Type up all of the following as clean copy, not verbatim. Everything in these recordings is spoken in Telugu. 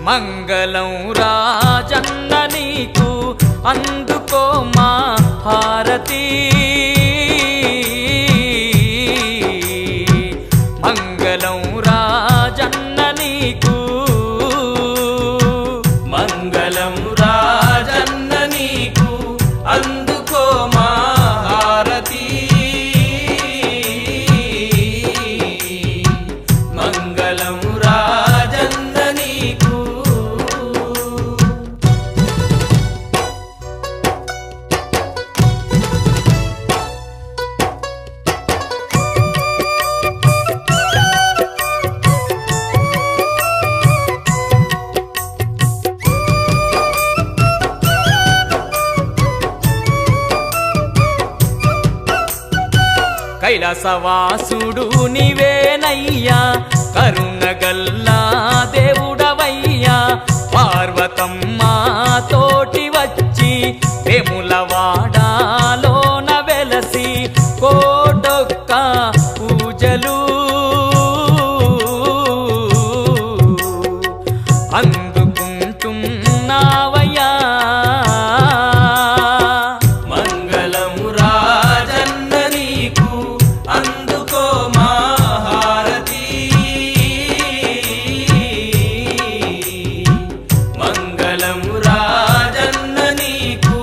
మంగళం రాజన్న నీకు అందుకో మా హారతి మంగళం రాజన్న నీకు మంగళం రాజన్న నీకు అందుకో మా హారతి మంగళం రాజన్న నీకు కైలాసవాసుడు నీవేనయ్యా కరుణగల్లా దేవుడవయ్యా పార్వతమ్మ తోటి వచ్చి వేములవాడలోన వెలసి కోటొక్క పూజలు అందుకుంటున్నావయ్యా మంగళం రాజన్న నీకు అందుకో మా హారతి మంగళం రాజన్న నీకు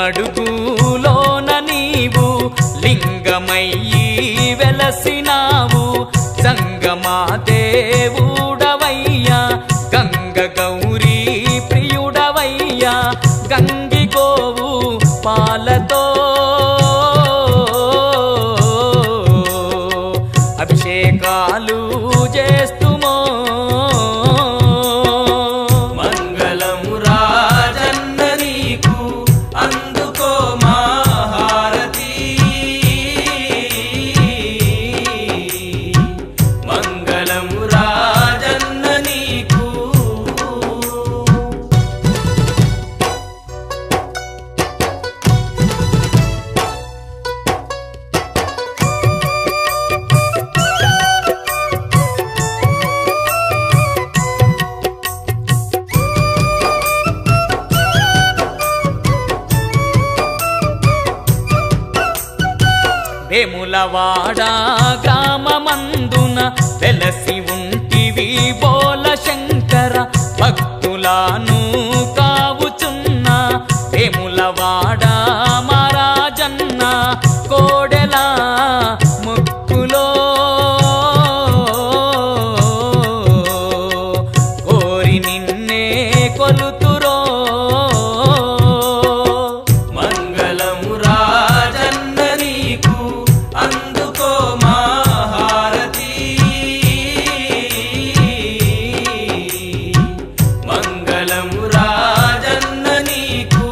తుంగమడుగులోన నీవు లింగమయ్యి వెలసినావు సంగమా దేవుడవయ్యా గంగ గౌరీ ప్రియుడవయ్యా గంగి గోవు పాలతో అభిషేకాలు చేస్తుమో మంగళం రాజన్న నీకు అందుకో మా హారతి మంగళం రాజన్న నీకు వేములవాడ గ్రామమందున వెలసి ఉంటివి బోల శంకర భక్తులను కావుచున్న వేములవాడ మహారాజన్న కోడెల ముక్కులో కోరి నిన్నే కొలుతురో మంగళం రాజన్న నీకు అందుకో మా హారతి మంగళం రాజన్న నీకు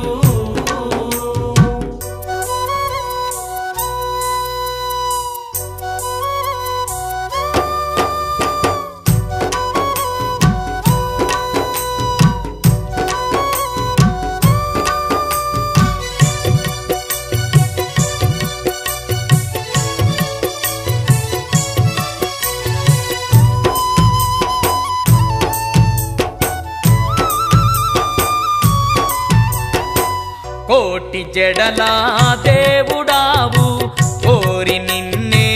కోటి జడల దేవుడావు కోరి నిన్నే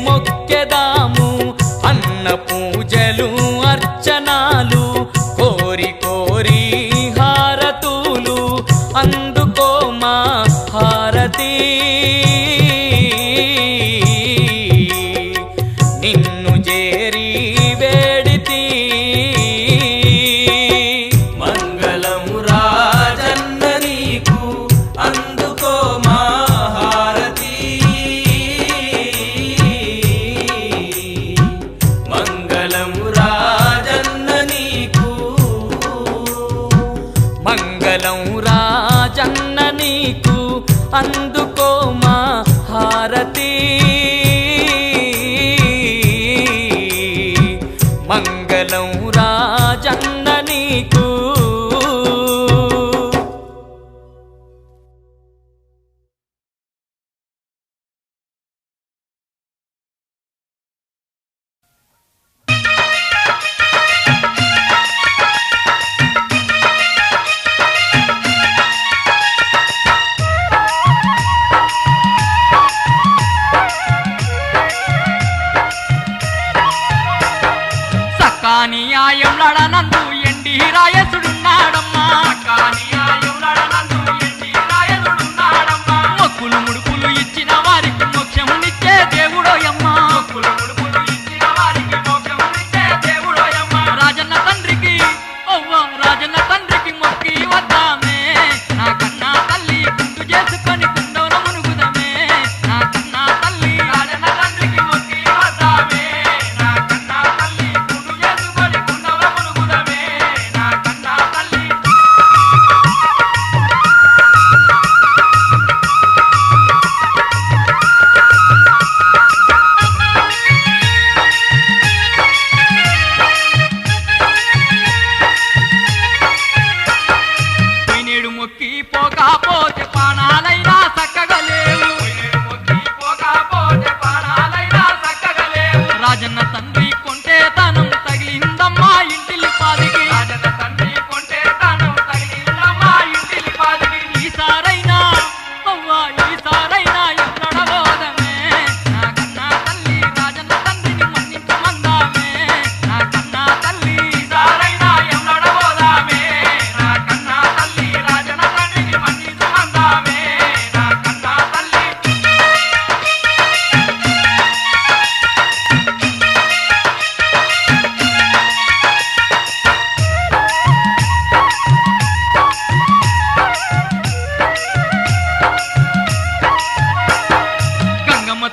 మొక్కెదాము అన్న పూజలు అర్చనాలు కోరి కోరి హారతులు అందుకో మా హారతి నిన్ను చేరి వేడితి మంగళం రాజన్న నీకు అందుకో మా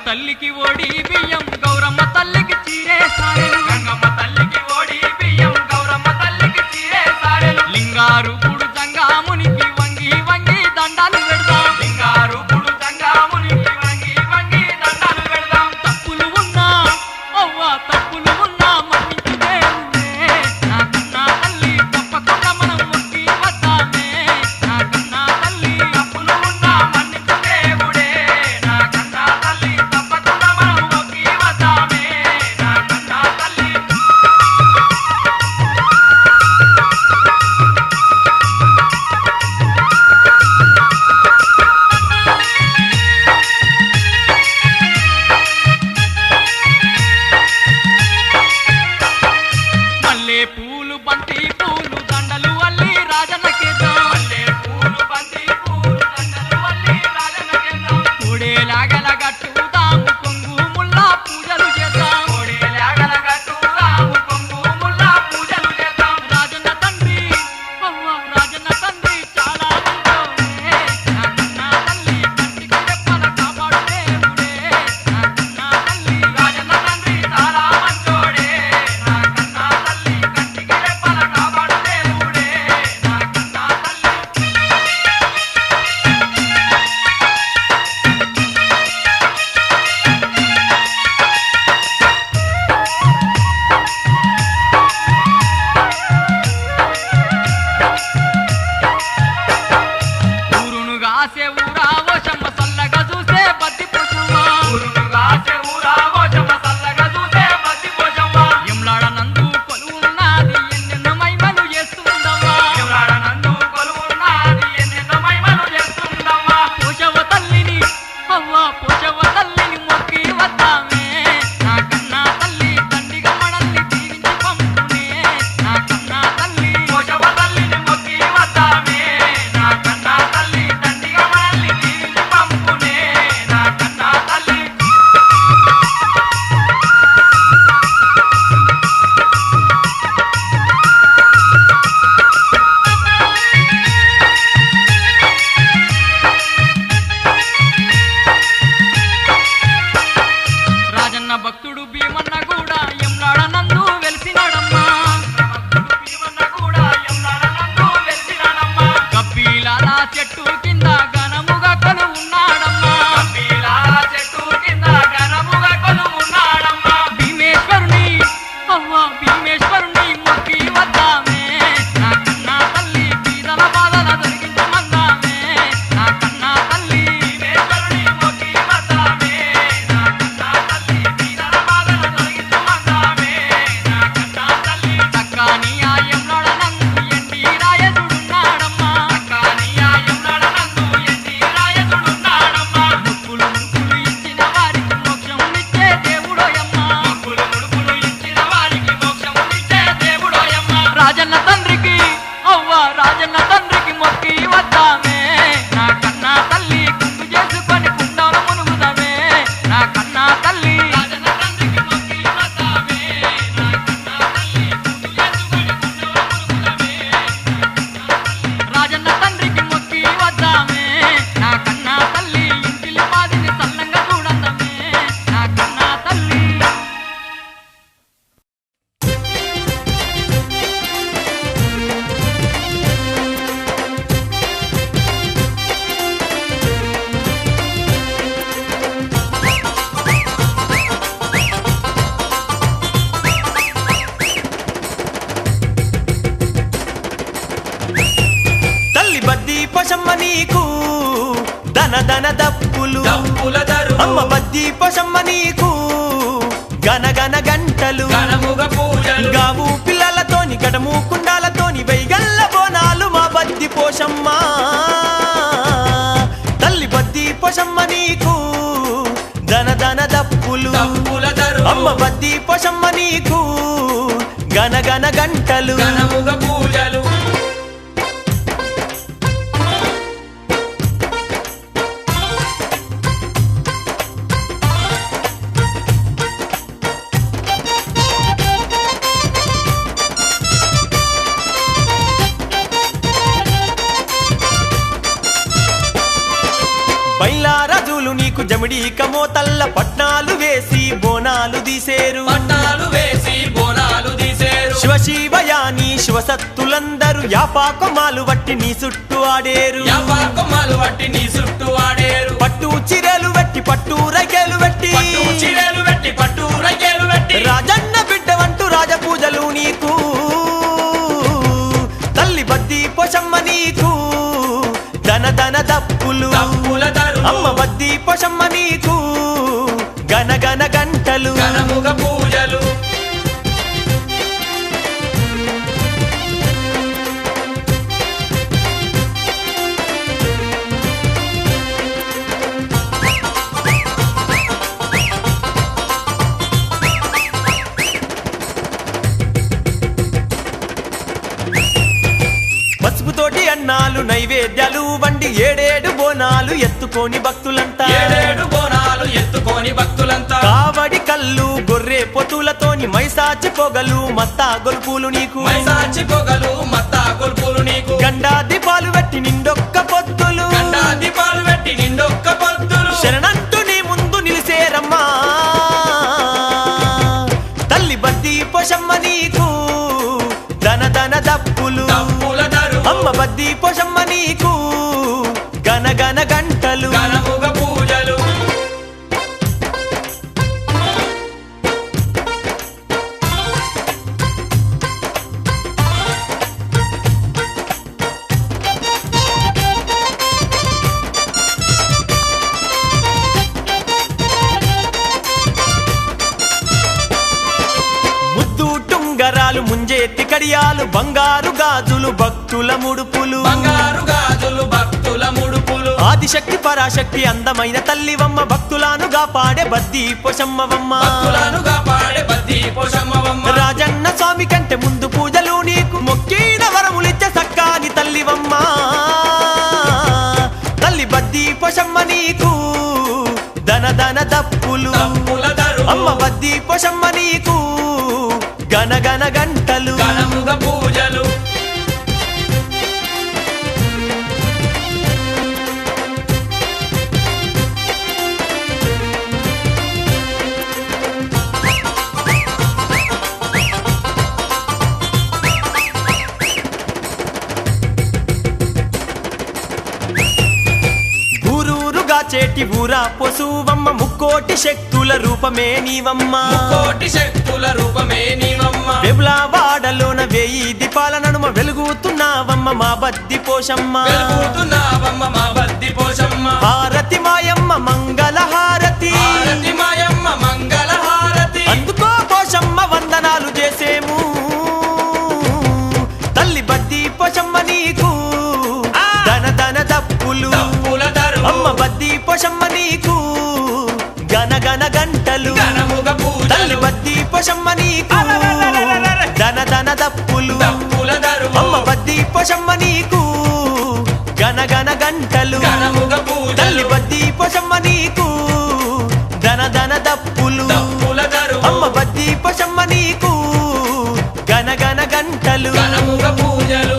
తల్లికి ఓడి బియ్యం గౌరమ్మ తల్లికి చీరే సారెలు గంగమ్మ తల్లికి ఓడి బియ్యం గౌరమ్మ తల్లికి చీరే సారెలు లింగారు గుడు జంగామునికి వంగి వంగి దండాలు పెడదాం లింగారు పుడు జంగామునికి వంగి వంగి దండాలు పెడదాం తప్పులు ఉన్నా అవ్వ తప్పులు ఉన్నా మన్నించు దేవుడే నా కన్నా తల్లి తప్పకుండా మనం మొక్కి వద్దామే నా కన్నా తల్లి తప్పులు ఉన్నా మన్నించు దేవుడే నా కన్నా తల్లి తప్పకుండా మనం మొక్కి వద్దామే నా కన్నా తల్లి మల్లె పూలు బంతి పూలు దండలు అల్లి రాజన్నకేద్దాం మల్లె పూలు బంతి పూలు దండలు వల్లి రాజనకేద్దాం కోడేలాగల గట్టుదాము కొంగు ముల్లా పూజలు చేద్దాం కోడేలాగల గట్టుదాము కొంగు ముల్లా పూజలు చేద్దాం రాజన్న తండ్రి అవ్వ రాజన్న తండ్రి చాలా మంచోడే నా కన్నా తల్లి కంటికి రెప్పల కాపాడు దేవుడే నా కన్నా తల్లి రాజన్న తండ్రి చాలా మంచోడే నా కన్నా తల్లి కంటికి రెప్పల కాపాడు దేవుడే నా కన్నా తల్లి ఊరును గాసే ఊరా ఓషమ్మ సల్లగా చూసే బద్ది పోషమ్మ ఊరునుగా చెవురావో చెమ్మ చల్లగా చూసే బతి పోషమ్మ ఎంలాడ నందు కొలువున్నది ఎన్నెన్నో మైమలు చేస్తుందవ్వా ఎవరాడ నందు కొలువున్నది ఎన్నెన్నో మహిమలు చేస్తుందమ్మా పోషవ తల్లిని అవ్వ పోషవ తల్లిని మొక్కి వద్దామే నా కన్నా తల్లి తండ్రిగా మనల్ని దీవించి పంపునే నా కన్నా తల్లి పోషవ తల్లిని మొక్కి వద్దామే నా కన్నా తల్లి తండ్రిగా మనల్ని దీవించి పంపునే నా కన్నా తల్లి రాజన్న భక్తుడు భీమన్న కూడా ఎంలాడ నందు వెలిసినాడమ్మా భీమన్న కూడా ఎవరాడ నందు వెలిసినాడమ్మా కబ్బీలాల చెట్టు కింద ఘనముగా కొలువున్నాడమ్మా కపిలాల చెట్టు కింద ఘనముగా కొలువున్నాడమ్మా భీమేశ్వరుని అవ్వ భీమేశ్వరుని మొక్కి వద్దామే నా కన్నా తల్లి పీదల బాధల తొలగించమందామే నా కన్నా తల్లి భీమేశ్వరుని మొక్కి వద్దామే నా కన్నా తల్లి పీదల బాధల తొలగించమందామే నా కన్నా తల్లి చక్కని ఆయంలోడ నందు ఎండి రాయసుడున్నాడమ్మా కానీ ఆయమ్నాడ నందు ఎన్ని రాయసుడున్నాడమ్మా ముక్కులు ముక్కులు ఇచ్చిన వారికి మోక్షమునిచ్చే దేవుడోయమ్మా ముక్కులు ముడుపులు ఇచ్చిన వారికి మోక్షమునిచ్చే దేవుడోయమ్మా రాజన్న తండ్రికి అవ్వ రాజన్న తండ్రికి మొక్కి వద్దామే నా కన్నా తల్లి కుంగు చేసుకొని కుండలు మునుగుదామే నా కన్నా తల్లి రాజన్న తండ్రికి మొక్కి వద్దామే నా కన్నా తల్లి గుండు చేసుకొని గుండెలో మునుగుదామే రాజన్న తండ్రికి మొక్కి వద్దామే నా కన్నా తల్లి ఇంటిలి పాదిని సల్లంగా చూడందమే నా కన్నా తల్లి తల్లి బద్ది పొషమ్మ నీకు దన దన దప్పులు డప్పుల దరువు అమ్మ బద్ది పొషమ్మ నీకు గన గన గంటలు ఘనముగా పూజలు గావు పిల్లలతోని గడము కుండాలతోని వైగల్ల బోనాలు మా బద్ది పోషమ్మ తల్లి బద్ది పొషమ్మ నీకు దన దన దప్పులు డప్పుల దరువు అమ్మ బద్ది పొషమ్మ నీకు గన గన గంటలు ఘనముగా పూజలు నీకు జమిడీక మోతల్ల పట్నాలు వేసి బోనాలు తీసేరు పట్టాలు వేసి బోనాలు తీసేరు శివ శివయాని శివసత్తులందరూ యాపాకమాలు వట్టి నీ చుట్టూ ఆడేరు కొమ్మలు వట్టి నీ చుట్టూ ఆడేరు పట్టు చీరలు వెట్టి పట్టు రైకేలు వెట్టి పట్టు చీరలు పెట్టి పట్టు రైకేలు పెట్టి రాజన్న బిడ్డవంటూ రాజపూజలు నీకు తల్లి బద్ది పొషమ్మ నీకు ధన ధన దప్పులు తప్పుల దరువు అమ్మ బద్ది పొషమ్మ నీకు గన గన గంటలు ఘనముగ పూజలు పసుపుతోటి అన్నాలు నైవేద్యాలు వండి ఏడేడు బోనాలు ఎత్తుకొని భక్తులంతా ఏడేడు బోనాలు ఎత్తుకొని భక్తులంతా కావడి కళ్ళు గొర్రె పొతులతోని మైసాచి పొగలు మత్తా గొల్పులు నీకు మైసాచి పొగలు మత్తా గొల్పులు నీకు గండా దీపాలు పెట్టి నిండొక్క పొత్తులు గండా దీపాలు పెట్టి నిండొక్క పొద్దులు శరణంటూ నీ ముందు నిలిసేరమ్మా తల్లి బద్ది పొషమ్మ నీకు ధన ధన దప్పులు తప్పుల దరువు అమ్మ బద్ది పొషమ్మ నీకు గన గన గంటలు ఘనముగ పూజలు ముద్దు టుంగరాలు ముంజేతి కడియాలు బంగారు గాజులు భక్తుల ముడుపులు బంగారు గాజులు భక్తుల ముడుపులు ఆదిశక్తి పరాశక్తి అందమైన తల్లివమ్మ భక్తులానుగా పాడే బద్ది పొషమ్మవమ్మ భక్తులను కాపాడే బద్ది పోషమ్మవమ్మ రాజన్న స్వామి కంటే ముందు పూజలు నీకు మొక్కిన వరములిచ్చే సక్కాని తల్లివమ్మ తల్లి బద్ది పొషమ్మ నీకు ధన ధన దప్పులు తప్పుల దరువు అమ్మ బద్ది పొషమ్మ నీకు గన గన గంటలు ఘనముగ పూజలు ఊరూరుగా చేటి ఊరా పొసువమ్మ ముక్కోటి శక్తుల రూపమే నీవమ్మ కోటి శక్తుల రూపమే నీవమ్మ వెబులావాడలోన వేయి దీపాల నడుమ వెలుగుతున్నావమ్మ మా బద్ది పోషమ్మ వెలుగుతున్నావమ్మ మా బద్ది పోషమ్మ హారతి మాయమ్మ మంగళ హారతి హారతి మాయమ్మ మంగళ హారతి అందుకో పోషమ్మ వందనాలు చేసేము తల్లి బద్ది పోషమ్మ నీకు ధన ధన దప్పులు తప్పుల దరువు అమ్మ బద్ది పోషమ్మ నీకు గన గన గంటలు ఘనముగ తల్లి పూజలు బద్ది పోషమ్మ నీకు ధన ధన దప్పులు తప్పుల దరువు అమ్మ బద్ది పోషమ్మ నీకు గన గన గంటలు ఘనముగ తల్లి పూజలు బద్ది పోషమ్మ నీకు ధన ధన దప్పులు తప్పుల దరువు అమ్మ బద్ది పోషమ్మ నీకు గన గన గంటలు ఘనముగ పూజలు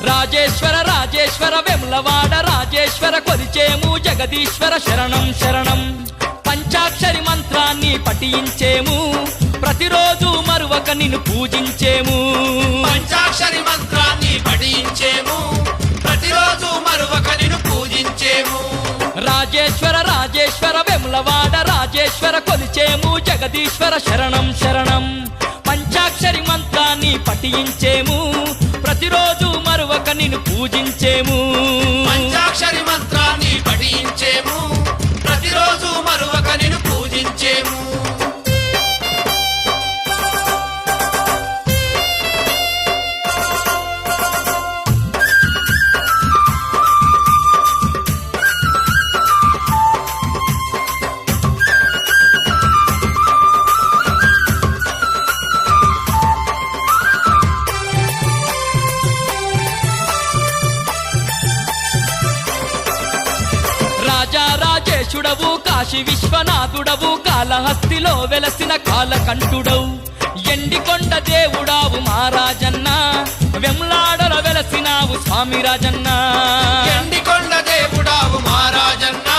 రాజేశ్వర రాజేశ్వర వెములవాడ రాజేశ్వర కొలిచేము జగదీశ్వర శరణం శరణం పంచాక్షరి మంత్రాన్ని పఠించేము ప్రతిరోజు మరువక నిన్ను పూజించేము పంచాక్షరి మంత్రాన్ని పఠించేము ప్రతిరోజు మరువక నిన్ను పూజించేము రాజేశ్వర రాజేశ్వర వెములవాడ రాజేశ్వర కొలిచేము జగదీశ్వర శరణం శరణం పంచాక్షరి మంత్రాన్ని పఠించేము ప్రతిరోజు మరువక నిన్ను పూజించేము పంచాక్షరి మంత్రాన్ని పఠించేము ప్రతిరోజు మరువక నిన్ను పూజించేము కాళేశుడవు కాశీ విశ్వనాథుడవు కాళహస్తిలో వెలసిన కాలకంఠుడవు ఎండికొండ దేవుడావు మహారాజన్న వెములాడల వెలసినావు స్వామి రాజన్న ఎండికొండ దేవుడావు మహారాజన్న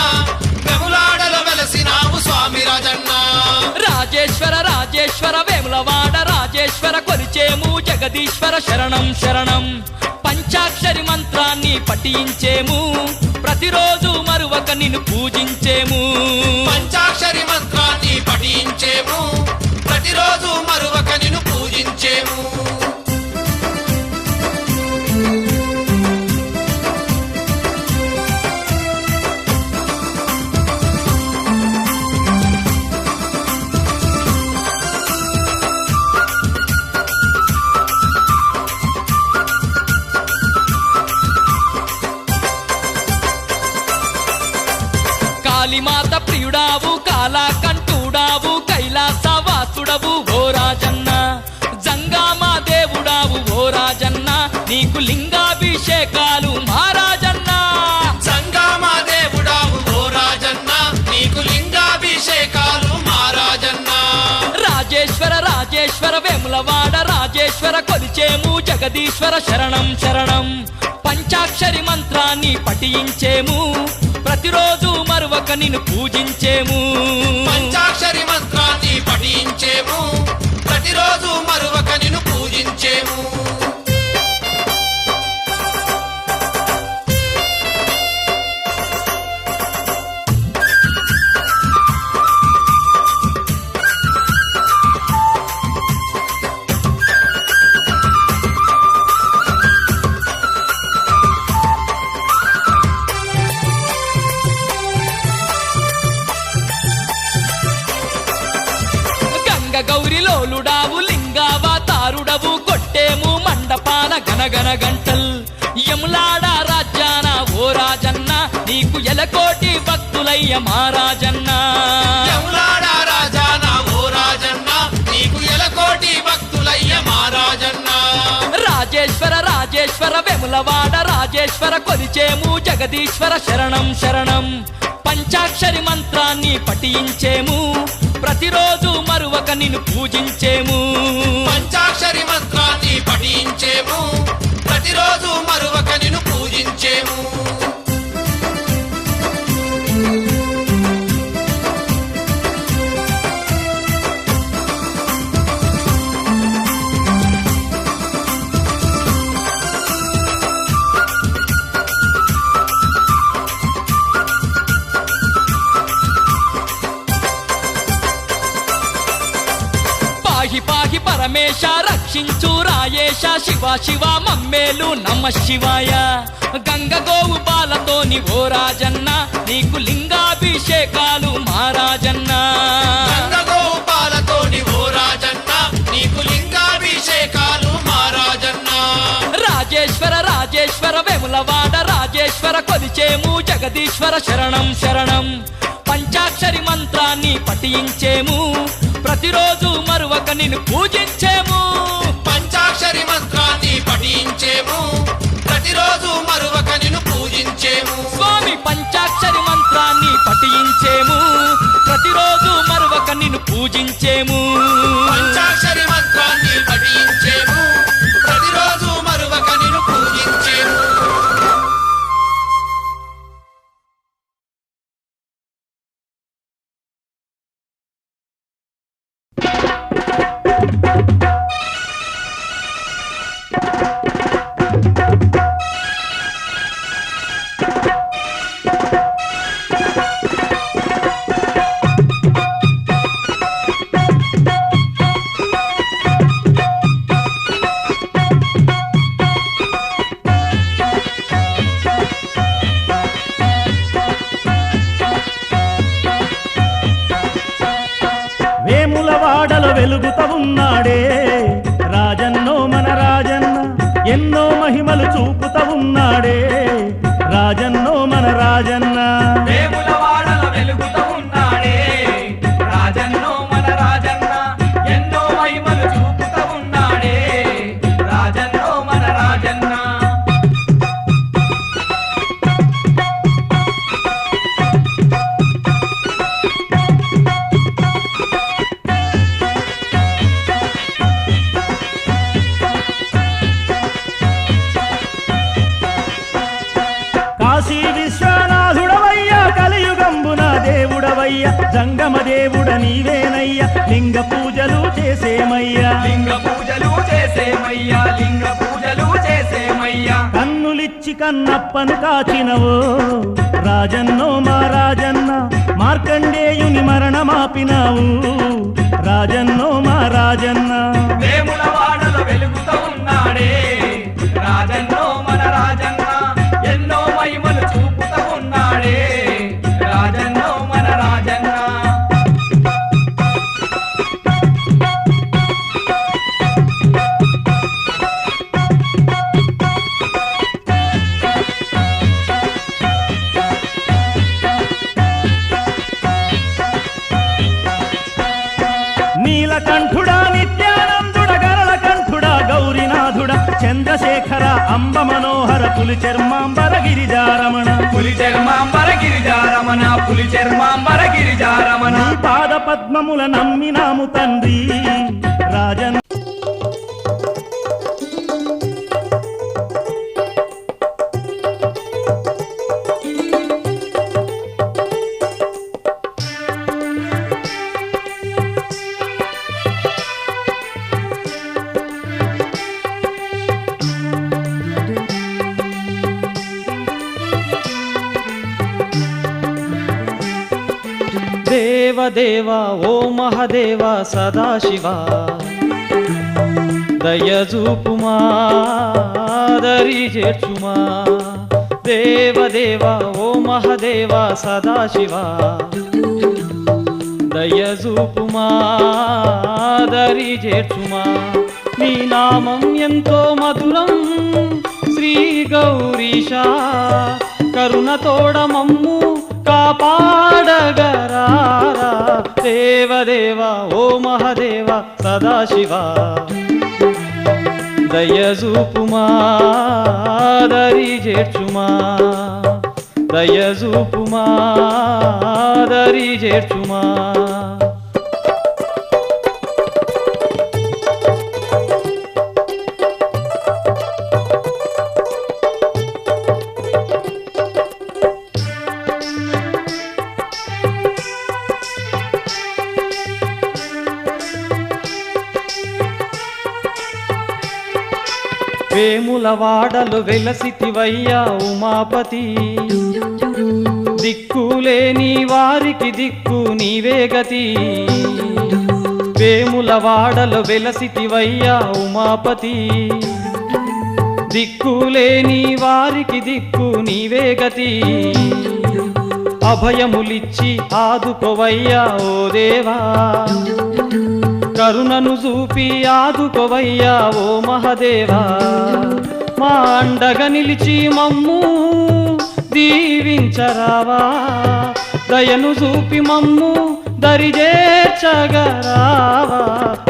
వెములాడల వెలసినావు స్వామి రాజన్న రాజేశ్వర రాజేశ్వర వేములవాడ రాజేశ్వర కొలిచేము జగదీశ్వర శరణం శరణం పంచాక్షరి మంత్రాన్ని పఠించేము ప్రతిరోజు మరువక నిన్ను పూజించేము పంచాక్షరి మంత్రాన్ని పఠించేము ప్రతిరోజు మరువక నిన్ను పూజించేము కాళీమాత ప్రియుడావు కాలాకంఠుడావు కైలాసవాసుడవు ఓ రాజన్న జంగామా దేవుడావు ఓ రాజన్న నీకు లింగాభిషేకాలు మహారాజన్న సంగమా దేవుడావు ఓ రాజన్న నీకు లింగాభిషేకాలు మహారాజన్న రాజేశ్వర రాజేశ్వర వేములవాడ రాజేశ్వర కొలిచేము జగదీశ్వర శరణం శరణం పంచాక్షరి మంత్రాన్ని పఠించేము ప్రతిరోజు మరువక నిన్ను పూజించేము పంచాక్షరి మంత్రాన్ని పఠించేము ప్రతిరోజు మరువక నిన్ను పూజించేము గంగ గౌరిలోలుడావు లింగావతారుడవు కొట్టేము మండపాన గనగన గంటల్ యములాడ రాజ్యాన ఓ రాజన్న నీకు ఎలకోటి భక్తులయ్య మహారాజన్న యములాడ రాజాన ఓ రాజన్న నీకు ఎలకోటి భక్తులయ్య మహారాజన్న రాజేశ్వర రాజేశ్వర వెములవాడ రాజేశ్వర కొలిచేము జగదీశ్వర శరణం శరణం పంచాక్షరి మంత్రాన్ని పఠించేము ప్రతిరోజు మరువక నిన్ను పూజించేము పంచాక్షరి మంత్రాన్ని పఠించేము ప్రతిరోజు మరువక నిన్ను పూజించేము పాహి పాహి పరమేశ రక్షించు రాయేశ శివ శివ మమ్మేలు నమ శివాయ గంగ గోవు బాలతోని ఓ రాజన్న నీకు లింగాభిషేకాలు మహారాజన్న గంగగోపాలతోని ఓ రాజన్న నీకు లింగాభిషేకాలు మహారాజన్న రాజేశ్వర రాజేశ్వర వేములవాడ రాజేశ్వర కొలిచేము జగదీశ్వర శరణం శరణం పంచాక్షరి మంత్రాన్ని పఠించేము ప్రతిరోజు మరువక నిన్ను పూజించేము పంచాక్షరి మంత్రాన్ని పఠించేము ప్రతిరోజు మరువక నిన్ను పూజించేము స్వామి పంచాక్షరి మంత్రాన్ని పఠించేము ప్రతిరోజు మరువక నిన్ను పూజించేము పంచాక్షరి మంత్రాన్ని పఠించేము ప్రతిరోజు మరువక నిన్ను పూజించేము వేములవాడలో వెలుగుత ఉన్నాడే రాజన్నో మన రాజన్న ఎన్నో మహిమలు చూపుత ఉన్నాడే రాజన్నో మన రాజన్న వేములవాడల వెలుగుతూ ఉన్నాడే రాజన్నో మన రాజన్న ఎన్నో మహిమలు చూపుతూ ఉన్నాడే రాజన్నో మన రాజన్న నీవేనయ్యా జంగమ దేవుడ నీవేనయ్యా లింగ పూజలు చేసేమయ్యా లింగ పూజలు చేసేమయ్యా లింగ పూజలు చేసేమయ్యా కన్నులిచ్చి కన్నప్పను కాచినవో రాజన్నో మా రాజన్న మార్కండేయుని మరణమాపినావు రాజన్నో మా రాజన్న వేముల వాడలో వెలుగుతూ ఉన్నాడే రాజన్నో మన రాజన్న ఎన్నో మహిమలు చూపుతూ ఉన్నాడే రాజన్నో మన రాజన్న నీలకంఠుడా నిత్యానందుడ గరళ కంఠుడా గౌరీనాథుడ చంద్రశేఖర అంబ మనోహర పులి చర్మాంబర గిరిజారమణ పులి చర్మాంబర గిరిజారమణ పులి చర్మాంబర గిరిజారమణ నీ పాద పద్మముల నమ్మినాము తండ్రి రాజన్ దేవదేవ ఓ మహదేవ సదాశివ దయజూపుమా దరి చేర్చుమా దేవదేవ ఓ మహదేవ సదాశివ దయజూపుమా దరి చేర్చుమా నీ నామం ఎంతో మధురం శ్రీ గౌరీశ కరుణతోడ మమ్ము కాపాడగరారా దేవదేవ ఓ మహదేవ సదాశివ దయజూపుమా దరి చేర్చుమా దయజూపుమా దరి చేర్చుమా వేముల వాడలు వెలసితివయ్యా ఉమాపతి దిక్కులేని వారికి దిక్కు నీవే గతి వేముల వాడలు వెలసితివయ్యా ఉమాపతి దిక్కులేని వారికి దిక్కు నీవే గతి అభయములిచ్చి ఆదుకోవయ్యా ఓ దేవా కరుణను చూపి ఆదుకోవయ్యా ఓ మహదేవా మా అండగా నిలిచి మమ్ము దీవించరావా దయను చూపి మమ్ము దరిజేర్చగరావా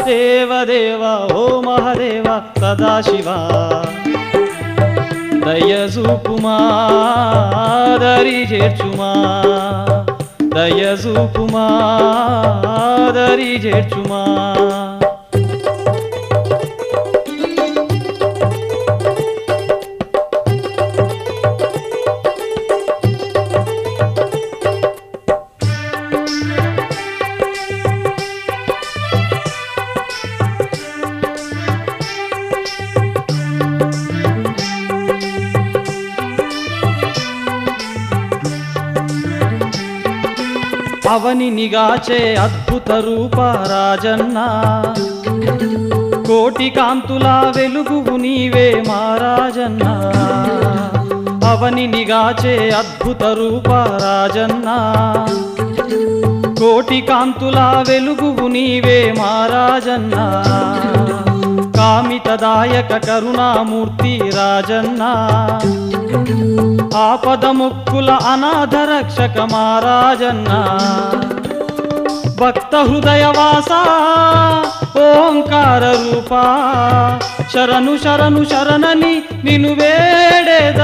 దేవదేవ ఓ మహదేవ సదాశివ దయజూపుమా దరి చేర్చుమా దయజూపుమా దరి చేర్చుమా అవని నిగాచే అద్భుత రూప రాజన్న కోటి కాంతుల వెలుగువు నీవే మహారాజన్న అవని నిగాచే అద్భుత రూప రాజన్న కోటి కాంతుల వెలుగువు నీవే మహారాజన్న కామితదాయక కరుణామూర్తి రాజన్న ఆపద ముక్కుల అనాథ రక్షక మహారాజన్న భక్త హృదయవాస ఓంకార రూపా శరణు శరణు శరణని నిను వేడేదమయ్యా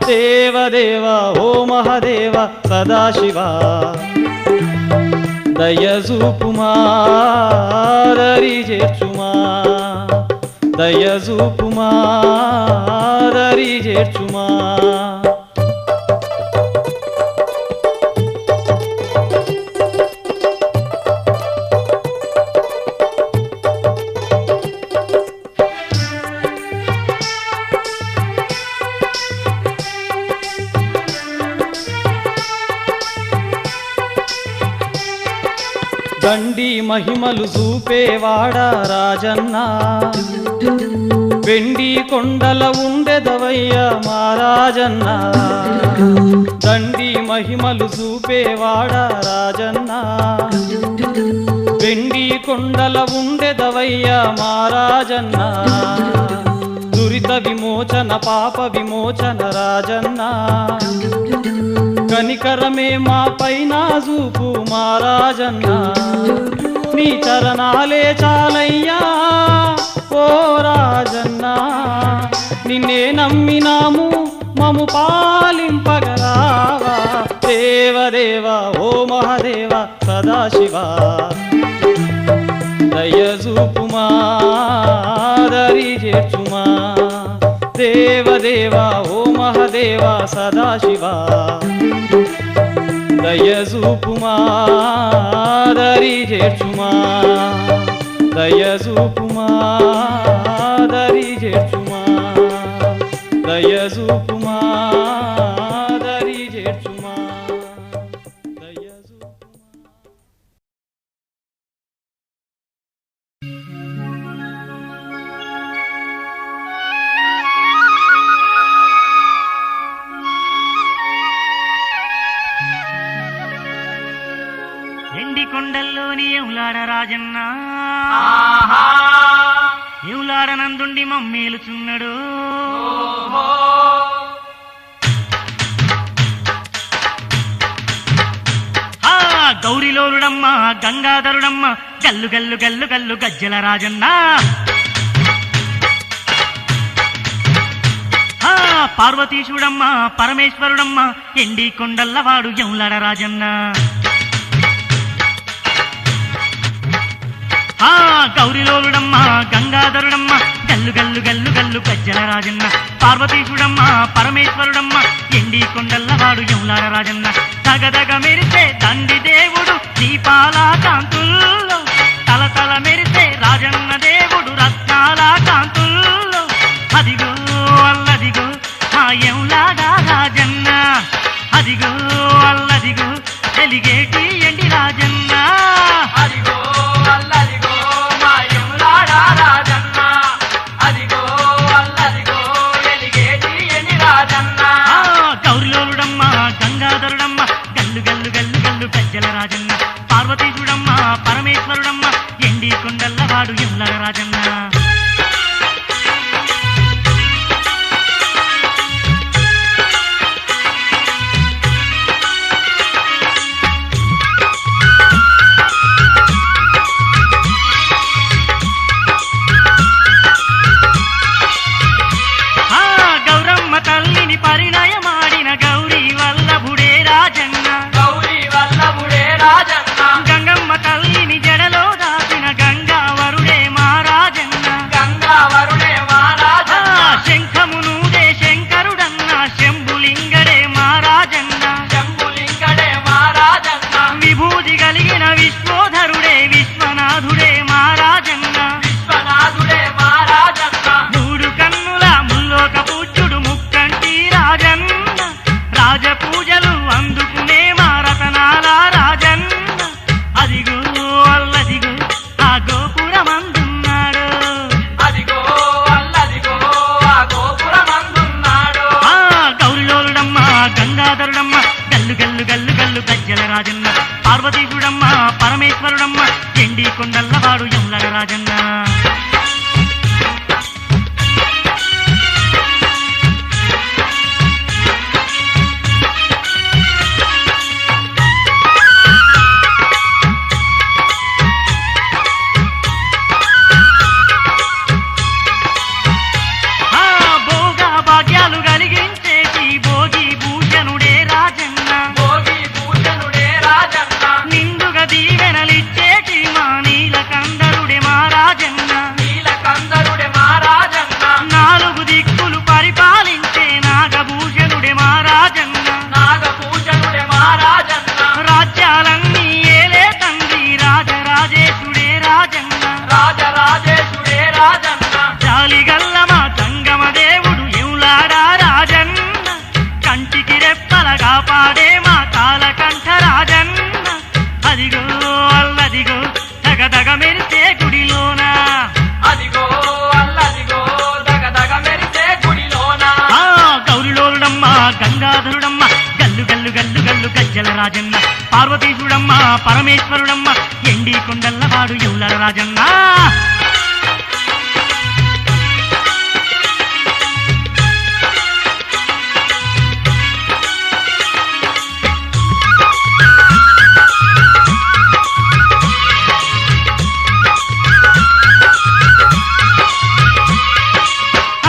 దేవదేవ ఓ మహదేవ సదాశివ దయజూపుమా దరి చేర్చుమా దయజూపుమా దరి చేర్చుమా దండి మహిమలు చూపేవాడా రాజన్న వెండి కొండల ఉండెదవయ్య మహారాజన్న దండి మహిమలు చూపేవాడా రాజన్న వెండి కొండల ఉండెదవయ్య మహారాజన్న దురిత విమోచన పాప విమోచన రాజన్న కనికరమే మా పైన చూపు మహారాజన్న నీ చరణాలే చాలయ్యా ఓ రాజన్న నిన్నే నమ్మినాము మము పాలింపగరావా దేవదేవ ఓ మహాదేవ సదాశివ దయజూపుమా దరి చేర్చుమా దేవదేవ ఓ మహాదేవ సదాశివ దయజూపుమా దరి చేర్చుమా దయజూపుమా దరి చేర్చుమా దయజూపుమా దరి చేర్చుమా దయజూపుమా ఎండి కొండల్లోని ఎవులాడ రాజన్న ఆహా ఎవులాడ నందుండి మమ్మేలుచున్నాడు ఓహో ఆ గౌరిలోలుడమ్మ గంగాధరుడమ్మ గల్లు గల్లు గల్లు గల్లు గజ్జల రాజన్న ఆ పార్వతీశుడమ్మ పరమేశ్వరుడమ్మ ఎండి కొండల్లవాడు ఎవులాడ రాజన్న ఆ గౌరిలోలుడమ్మ గంగాధరుడమ్మ గల్లు గల్లు గల్లు గల్లు గజ్జల రాజన్న పార్వతీశుడమ్మ పరమేశ్వరుడమ్మ ఎండి కొండల్లవాడు ఎవులాడ రాజన్న తగదగ మెరిసే దండి దేవుడు దీపాల కాంతుల్లో తలతల మెరిసే రాజన్న దేవుడు రత్నాల కాంతుల్లో అదిగో అల్లదిగో మా ఎవులాడ రాజన్న అదిగో అల్లదిగో వెలిగేటి ఎండి రాజన్న అదిగో అల్లదిగో మా యములాడ రాజన్న అదిగో అల్లదిగో వెలిగేటి ఎని రాజన్న ఆ గౌరిలోలుడమ్మ గంగాధరుడమ్మ గల్లు గల్లు గల్లు గల్లు గజ్జల రాజన్న పార్వతీశుడమ్మ పరమేశ్వరుడమ్మ ఎండి కొండల్లవాడు ఎవులాడ రాజన్న ఆ గౌరమ్మ తల్లిని పరిణయమాడిన గౌరీ వల్లభుడే రాజన్న గౌరీ వల్లభుడే రాజన్న గంగమ్మ తల్లిని జడలో దాచిన గంగావరుడే మా రాజన్న గంగావరుడే మా ఆ రాజన్న శంఖమునుడే శంకరుడన్న శంభులింగడే మా రాజన్న శంభులింగడే మా రాజన్న విభూతి కలిగిన విశ్వోధరుడే విశ్వనాథుడే మా రాజన్న విశ్వనాథుడే మా రాజన్న మూడు కన్నుల ముల్లోక పూజ్యుడు ముక్కంటి రాజన్న రాజపూజలు అందుకునే మా రతనాల రాజన్న అదిగో అల్లదిగో ఆ గోపురమందున్నాడు అదిగో అల్లదిగో ఆ గోపురమందున్నాడు ఆ గౌరిలోలుడమ్మ గంగాధరుడమ్మ గల్లు గల్లు గల్లు గల్లు గజ్జల రాజన్న పార్వతీశుడమ్మ పరమేశ్వరుడమ్మ ఎండి కొండల్లవాడు ఎవులాడ రాజన్న ఆ భోగ భాగ్యాలు కలిగించేటి భోగి భూషణుడే రాజన్న భోగి భూషణుడే రాజన్న నిండుగా దీవెనలిచ్చేటి మా నీలకందరుడే మా రాజన్న గజ్జల రాజన్న పార్వతీశుడమ్మ పరమేశ్వరుడమ్మ ఎండి కొండల్లవాడు యువల రాజన్న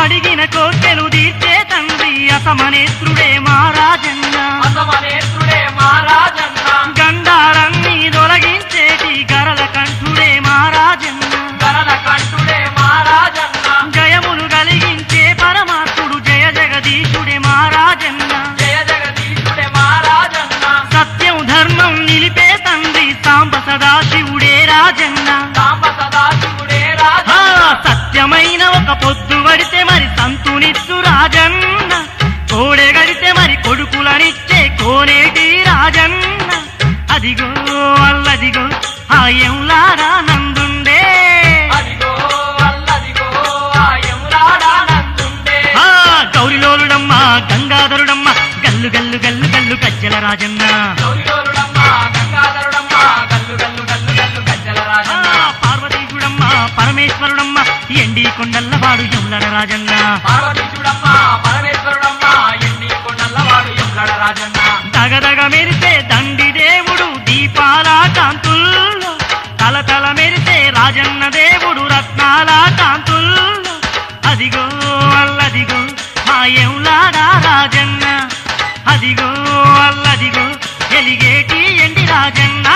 అడిగిన కోర్కెలు తీర్చే తండ్రి అసమనేత్రుడే మహారాజన్న అసమనేత్రుడే మహారాజన్న గండాలన్నీ తొలగించేటి గరల కంఠుడే మహారాజన్న గరల కంఠుడే మహారాజన్న జయములు కలిగించే పరమాత్ముడు జయ జగదీశుడే మహారాజన్న జయ జగదీశుడే మహారాజన్న సత్యం ధర్మం నిలిపే తండ్రి సాంబ సదాశివుడే రాజన్న సాంబ సదాశివుడే ఆ, రాజన్న సత్యమైన ఒక పొద్దు వడితే మరి సంతునిచ్చు రాజన్న కోడె గడితే మరి కొడుకులనిచ్చే కోనేటి రాజన్న అదిగో అల్లదిగో ఆయంలారా నందుండే అదిగో అల్లదిగో ఆయములాడానందుండే ఆ గౌరిలోలుడమ్మ గంగాధరుడమ్మ గల్లు గల్లు గల్లు గల్లు గజ్జల రాజన్న గౌరిలోలుడమ్మ గంగాధరుడమ్మ గల్లు గల్లు గల్లు గల్లు గజ్జల ఆ, రాజన్న పార్వతీశుడమ్మ పరమేశ్వరుడమ్మ ఎండి కొండల్లవాడు యములడ రాజన్న పార్వతీశుడమ్మ పరమేశ్వరుడమ్మ ఎన్ని కొండల్లవాడు ఎల్లడ రాజన్న దగదగ మెరిసే దండి దేవుడు దీపాల కాంతుల్లో తలతల మెరిసే రాజన్న దేవుడు రత్నాల కాంతుల్లో అదిగో అల్లదిగో మాయంలాడా రాజన్న అదిగో అల్లదిగో ఎలిగేటి ఎండి రాజన్న